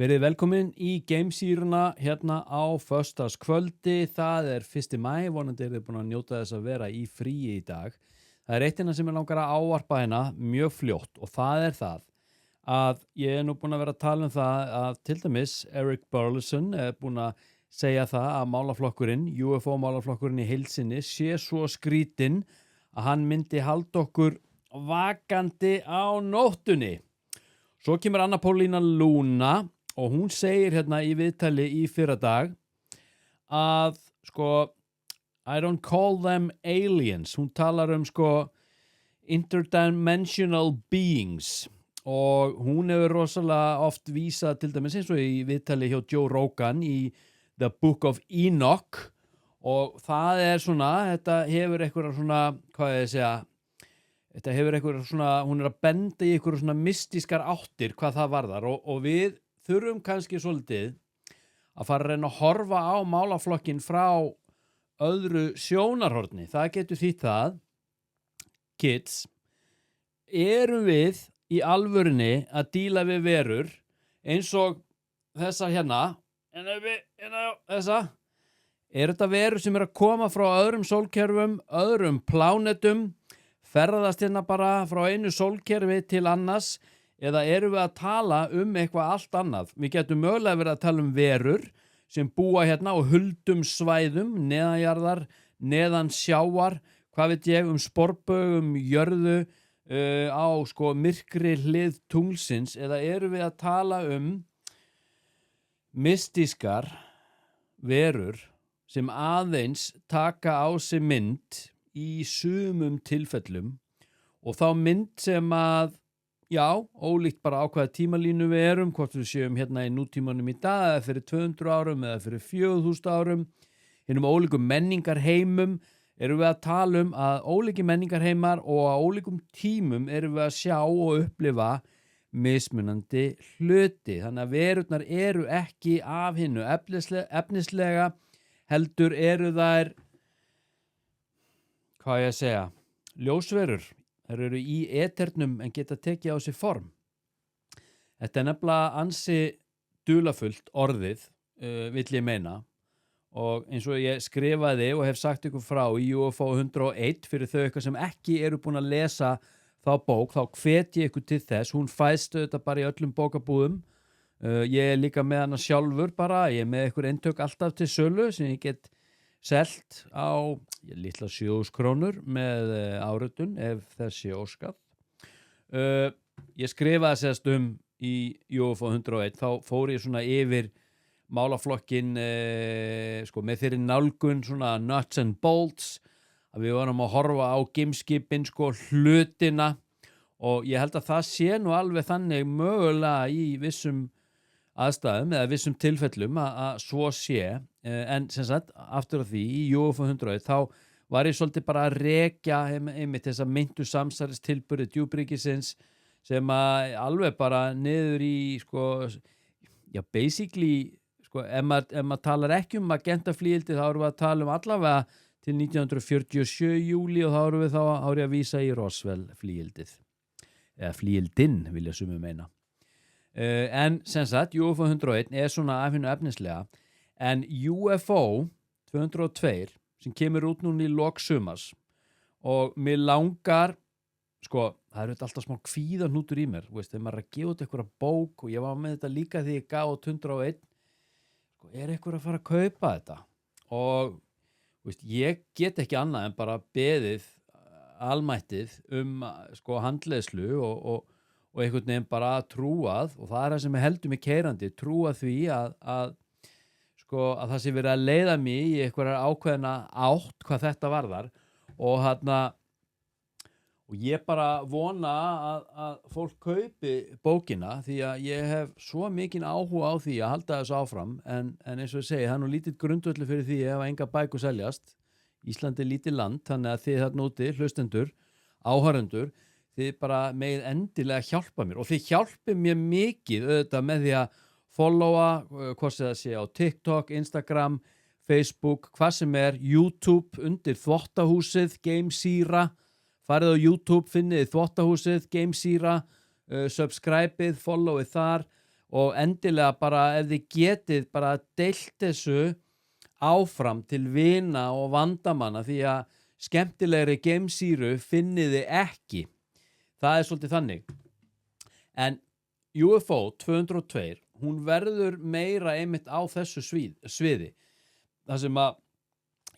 Verið velkomin í Gamesýruna hérna á föstudagskvöldi. Það er 1. maí, vonandi þið búin að njóta þess að vera í fríi í dag. Það er eitt hérna sem langar að ávarpa hérna mjög fljótt og það er það að ég er nú búin að vera að tala um það að til dæmis Eric Burleson er búin að segja það að málaflokkurinn, UFO málaflokkurinn í heild sinni sé svo skrítinn að hann myndi halda okkur vakandi á nóttunni. Svo kemur Anna Paulina Luna og hún segir hérna í viðtali í fyrradag að I don't call them aliens. Hún talar interdimensional beings og hún hefur rosalega oft vísað til dæmis eins og í viðtali hjá Joe Rogan í The Book of Enoch og það er þetta hefur eitthvað hvað ég segja, þetta hefur eitthvað hún er að benda í eitthvað mystískar áttir hvað það varðar og við þurfum kannski svolítið að fara að reyna að horfa á málaflokkin frá öðru sjónarhorni. Það getur þýtt það, kids, erum við í alvörunni að díla við verur eins og þessa hérna, þessa, þetta verur sem að koma frá öðrum sólkerfum, öðrum plánetum, ferðast hérna bara frá einu sólkerfi til annars, eða erum við að tala eitthvað allt annað? Við getum mögulega verið að tala verur sem búa hérna á huldum svæðum, neðanjarðar, neðan sjávar, hvað veit ég, sporbaug, jörðu, á myrkri hlið tunglsins, eða erum við að tala mystískar verur sem aðeins taka á sig mynd í sumum tilfellum og þá mynd sem að ólíkt bara á hvaða tímalínu við erum, hvort við séum hérna í nútímanum í dag eða fyrir 200 árum eða fyrir 4000 árum, hinnum ólíkum menningarheimum, erum við að tala að ólíki menningarheimar og á ólíkum tímum erum við að sjá og upplifa mismunandi hluti. Þannig að verurnar eru ekki af hinnu efnislega, heldur eru þær, hvað ég að segja, ljósverur. Þær eru í eternum en geta tekið á sig form. Þetta er nefnilega ansi dularfullt orðið, vill ég meina. Og eins og ég skrifaði og hef sagt ykkur frá í UFO 101 fyrir þau eitthvað sem ekki eru búin að lesa þá bók, þá hvet ég ykkur til þess. Hún fæst þetta bara í öllum bókabúðum. Ég er líka með hana sjálfur bara, ég er með ykkur eintök alltaf til sölu sem ég get selt á litla 7.000 krónur með áritun ef þessi óskað. Ég skrifaði sérst í UFO 101, þá fór ég yfir málaflokkin með þeirri nálgun nuts and bolts, að við varum að horfa á geimskipin hlutina og ég held að það sé nú alveg þannig mögulega í vissum aðstæðum eða vissum tilfellum að svo sé, en sem sagt aftur á því í UFO 101 þá var ég svolítið bara að rekja einmitt þessa meintu samsæristilburði djúpríkisins sem að alveg bara niður í basically ef maður talar ekki agentaflíildi þá erum við að tala allavega til 1947 júli og þá erum við að vísa í Roswell flíildið eða flíildinn vilja sumir meina. En sem sagt UFO 101 er af hinnu efnislega en UFO 202 sem kemur út núna í lok sumars og mér langar það er alltaf smá kvíðahnútur í mér þegar maður er að gefa út einhverja bók og ég var með þetta líka því ég gaf út 101 er einhver að fara að kaupa þetta og ég get ekki annað en bara beðið almættið handleiðslu og einhvern veginn bara trúað og það er það sem heldur mig keyrandi, trúað því að það sé verið að leiða mig í einhverjar ákveðna átt hvað þetta varðar og ég bara vona að fólk kaupi bókina því að ég hef svo mikinn áhuga á því að halda þessu áfram en eins og ég segi, það er nú lítið grundvöllur fyrir því ef enga bækur seljast. Ísland er lítið land, þannig að þið þarna úti, hlustendur, áhorfendur, þið bara megið endilega hjálpa mér og þið hjálpið mér mikið auðvitað með því að followa, hvort það sé á TikTok, Instagram, Facebook, hvað sem er, YouTube undir Þvottahúsið, Gamesýra, farið á YouTube, finnið Þvottahúsið, Gamesýra, subscribeið, followið þar og endilega bara ef þið getið bara deilt þessu áfram til vina og vandamanna því að skemmtilegri geimsýru finnið þið ekki. Það svolítið þannig. En UFO 202, hún verður meira einmitt á þessu sviði. Það sem að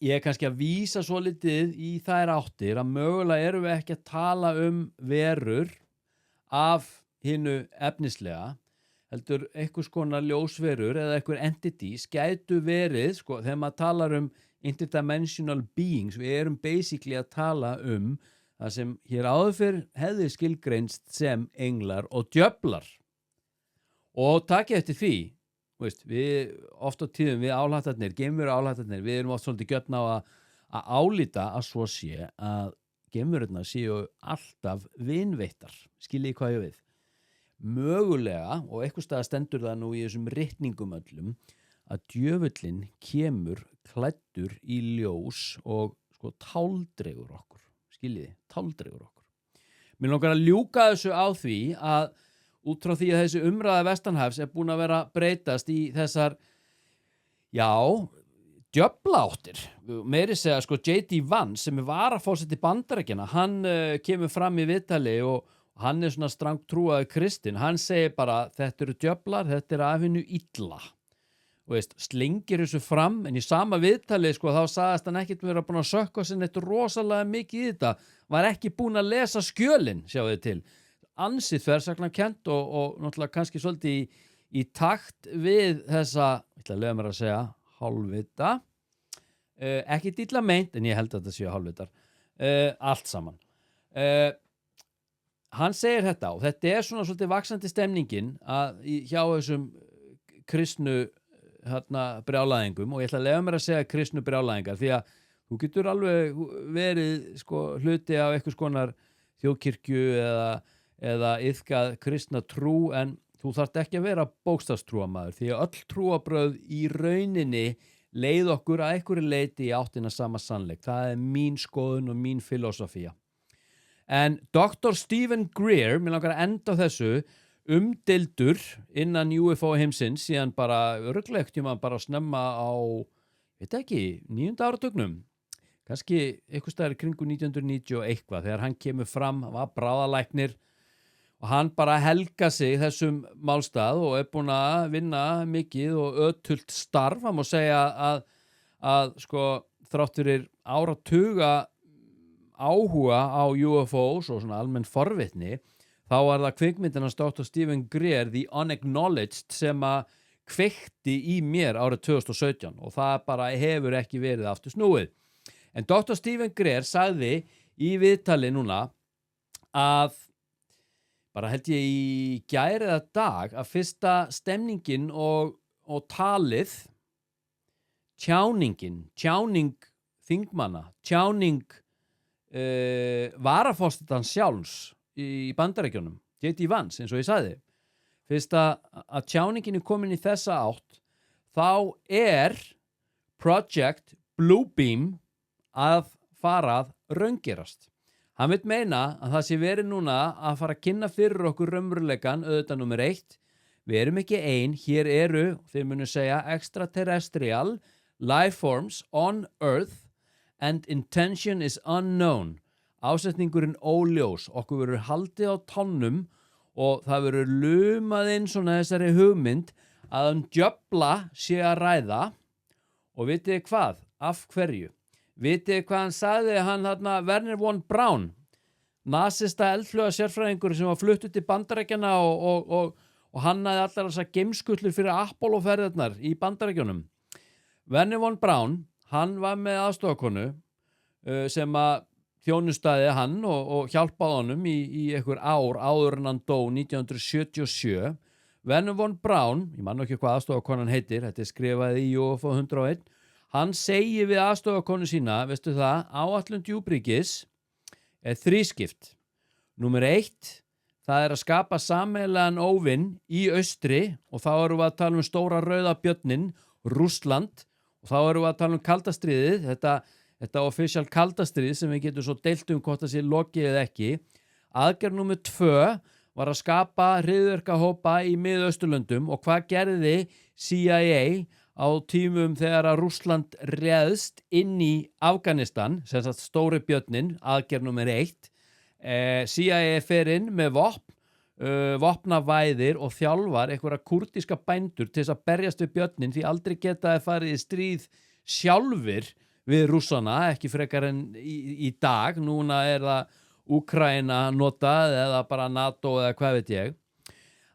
ég kannski að vísa svolítið í þær áttir að mögulega erum við ekki að tala verur af hinu efnislega, heldur einhvers konar ljósverur eða einhver entities gætu verið, sko, þegar maður talar interdimensional beings, við erum basically að tala það sem hér áður fyrr hefði skilgreinst sem englar og djöflar. Og takið eftir því, við oft á tíðum, við álhattarnir, geimveru álhattarnir, við erum oft svolítið gjörn á að álíta að svo sé að geimverurnar séu alltaf vinveittar, skiljið hvað ég við. Mögulega, og einhvers staðar stendur það nú í þessum ritningum öllum, að djöfullinn kemur klæddur í ljós og sko táldreigur okkur, skiljiði, táldreigur okkur. Mér langar að ljúka þessu á því að út frá því að þessi umræða vestanhafs búin að vera breytast í þessar, djöflaáttir. Meiri segja, sko, J.D. Vance sem varaforseti Bandaríkjanna, hann kemur fram í viðtali og hann svona strangt trúaður kristinn. Hann segir bara, þetta eru djöflar, þetta af hinu illa. Slengir þessu fram, en í sama viðtali, sko, þá sagðist hann ekkert vera búin að sökka sinni þetta rosalega mikið í þetta. Var ekki búin að lesa skjölin, sjáu þið til. Ansið þversagnakennt og náttúrulega kannski svolítið í takt við þessa, ég ætla að leyfa mér að segja, hálfvita. Ekki illa meint, en ég held að þetta séu hálfvitar. Allt saman. Hann segir þetta og þetta svona svolítið vaxandi stemningin hjá þessum kristnu brjálæðingum og ég ætla að leyfa mér að segja kristnu brjálæðingar því að þú getur alveg verið sko, hluti af einhvers konar þjóðkirkju eða iðkað kristna trú en þú þarft ekki að vera bókstafstrúamaður því að öll trúabrögð í rauninni leið okkur að einhverju leyti í áttina sama sannleik. Það mín skoðun og mín filosofía. En Dr. Stephen Greer, mér langar að enda á þessu, umdeildur innan UFO heimsins síðan bara örugglega bara snemma á, veit ekki, 9. áratugnum. Kannski einhvers staðar kringu 1990 og eitthvað þegar hann kemur fram, hann var bráðalæknir og hann bara helga sig þessum málstað og búinn að vinna mikið og ötult starf. Hann má segja að sko þrátt fyrir áratuga áhuga á UFOs og svona almenn forvitni þá var það kvikmyndin hans Dr. Stephen Greer, The Unacknowledged, sem að kveikti í mér árið 2017 og það bara hefur ekki verið aftur snúið. En Dr. Stephen Greer sagði í viðtali núna að bara held ég í gær eða dag að fyrsta stemningin og talið, tjáning þingmanna, tjáning varaforsetans sjálfs í Bandaríkjunum, J.D. Vance, eins og ég sagði. Fyrst að tjáningin komin í þessa átt, þá Project Bluebeam að fara að raungerast. Hann vill meina að það sé verið núna að fara að kynna fyrir okkur raunveruleikann, auðvitað nummer 1. Við erum ekki ein, hér eru, þeir munu segja, extraterrestrial life forms on Earth and intention is unknown. Ásetningurinn óljós, okkur verður haldið á tonnum og það verður lumað inn svona þessari hugmynd að djöfla sé að ræða og vitið hvað, af hverju? Vitið hvað hann sagði, Wernher von Braun, nasista eldflauga sérfræðingur sem var fluttur til Bandaríkjanna og hannaði allar þessar geimskutlur fyrir Apollo-ferðirnar í Bandaríkjunum. Wernher von Braun, hann var með aðstofakonu sem að þjónustaði hann og hjálpaði honum í einhver ár áður en hann dó 1977. Wernher von Braun, ég man ekki hvað aðstofakonan heitir, þetta skrifaði í UFO 101, hann segir við aðstofakonu sína, veistu það, áætlun djúpríkis þrískipt. Númer 1, það að skapa sameiginlegan óvinn í austri og þá erum við að tala stóra rauða björnin, Rússland, og þá erum við að tala kaldastríðið, þetta official kaldastríð sem við getum svo deilt hvort það sé lokið eða ekki. Aðgerð númer 2 var að skapa hryðjuverkahópa í Mið-Austurlöndum og hvað gerði CIA á tímum þegar að Rússland réðst inn í Afganistan, sem sagt stóri björnin, aðgerð númer 1. CIA fer inn með vopnavæðir og þjálfar einhverja kúrdíska bændur til þess að berjast við björnin því aldrei geta þeir farið í stríð sjálfir við Rússana, ekki frekar en í dag. Núna það Úkraína notað eða bara NATO eða hvað veit ég.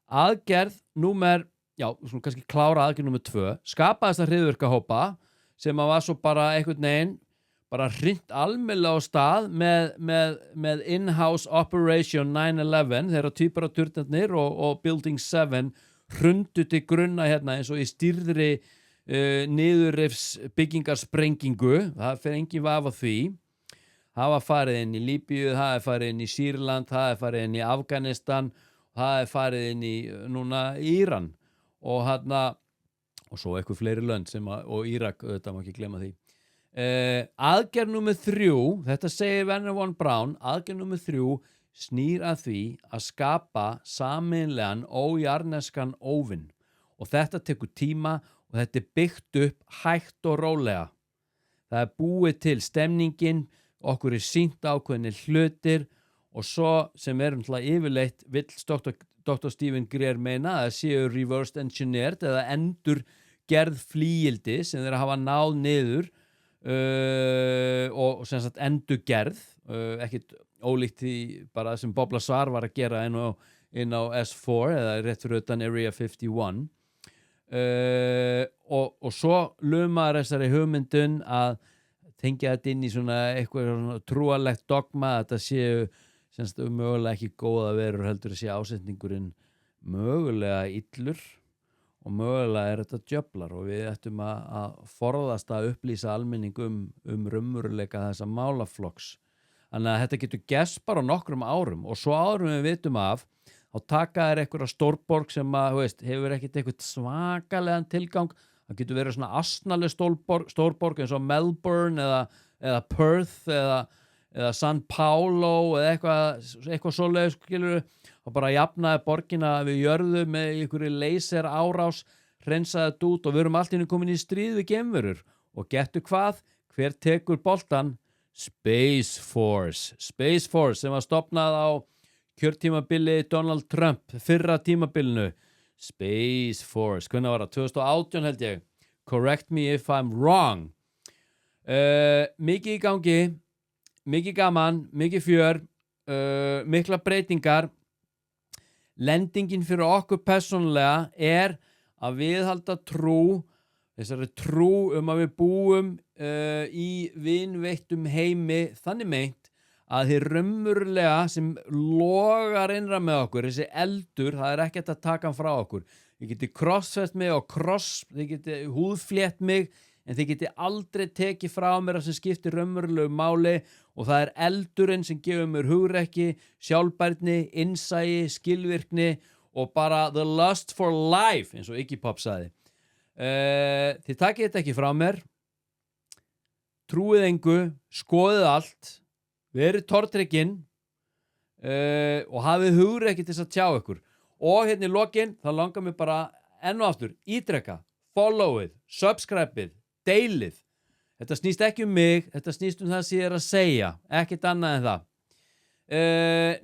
Aðgerð númer, svona kannski klára aðgerð númer 2, skapa þessa hryðjuverkahópa sem að var svo bara einhvern veginn bara hringt almennilega á stað með in-house Operation 9/11 þegar tvíburaturnarnir og Building 7 hrundu til grunna hérna eins og í stýrðri niðurrifs byggingarsprengingu. Það fer engin vafa því. Það var farið inn í Líbíu, það farið inn í Sýrland, það farið inn í Afganistan, það farið inn í núna Íran og svo eitthvað fleiri lönd og Írak, þetta má ekki glemma því. Aðgerð númer 3, þetta segir Werner von Braun, aðgerð númer 3 snýr að því að skapa sameiginlegan ójarðneskan óvinn og þetta tekur tíma og þetta byggt upp hægt og rólega. Það búið til stemningin, okkur sýnt ákveðnir hlutir og svo sem yfirleitt vill Dr. Stephen Greer meina að séu reversed engineered eða endur gerð flíildi sem þeir hafa náð niður og sem sagt endurgerð, ekkit ólíkt því bara sem Bob Lazar var að gera inn á S4 eða rétt fyrir utan Area 51 og svo lumar þessari hugmyndun að tengja þetta inn í svona eitthvað trúarlegt dogma að þetta séu sem sagt mögulega ekki góða verur heldur að sé ásetningurinn mögulega illur og mögulega þetta djöflar og við ættum að forðast að upplýsa almenning raunveruleika þessa málaflokks. Þannig að þetta getur gerst bara á nokkrum árum og svo árum við vitum af þá taka þær einhverja stórborg sem hefur ekkert eitthvað svakalegan tilgang. Það getur verið svona asnaleg stórborg eins og Melbourne eða Perth eða San Paulo eða eitthvað svoleiðis, skilurðu, og bara jafnaði borgina við jörðu með einhverju laser árás, hreinsaði þetta út og við erum allt í einu komin í stríð við geimverur og gettu hvað, hver tekur boltan? Space Force sem var stofnað á kjörtímabili Donald Trump, fyrra tímabilinu. Space Force, hvernig var það? 2018 held ég. Correct me if I'm wrong. Mikið í gangi, mikið gaman, mikið fjör, mikla breytingar. Lendingin fyrir okkur persónulega að viðhalda þessari trú að við búum í vinveittum heimi þannig meint að þið raunverulega sem logar innra með okkur, þessi eldur, það ekkert að taka hann frá okkur. Þið geti krossfest mig og þið geti húðflétt mig en þið geti aldrei tekið frá mér það sem skiptir raunverulegu máli og það eldurinn sem gefur mér hugrekki, sjálfbærni, innsæi, skilvirkni og bara the lust for life eins og Iggy Pop sagði. Þið takið þetta ekki frá mér, trúið engu, skoðið allt, verið tortryggin og hafið hugrekki til þess að tjá ykkur. Og hérna í lokin, þá langar mér bara enn og aftur, ítreka, followið, subscribeið, deilið. Þetta snýst ekki mig, þetta snýst það sem ég að segja, ekkert annað en það.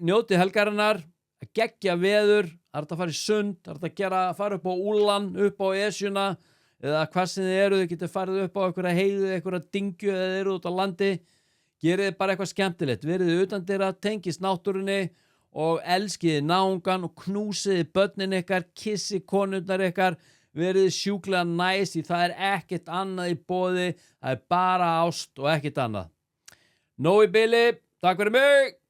Njótið helgarinnar, að geggja veður, það að fara í sund, það að fara upp á Úlan, upp á Esjuna, eða hvað sem þið getið farið upp á einhverja heiðu, einhverja dingju eða þið út á landi. Gerið bara eitthvað skemmtilegt, verið utandyra, tengist náttúrunni og elskiði náungan og knúsiði börnin ykkar, kissi konurnar ykkar, verið sjúklega næs því það ekkert annað í boði, það bara ást og ekkert annað. Nói Bili, takk fyrir mig!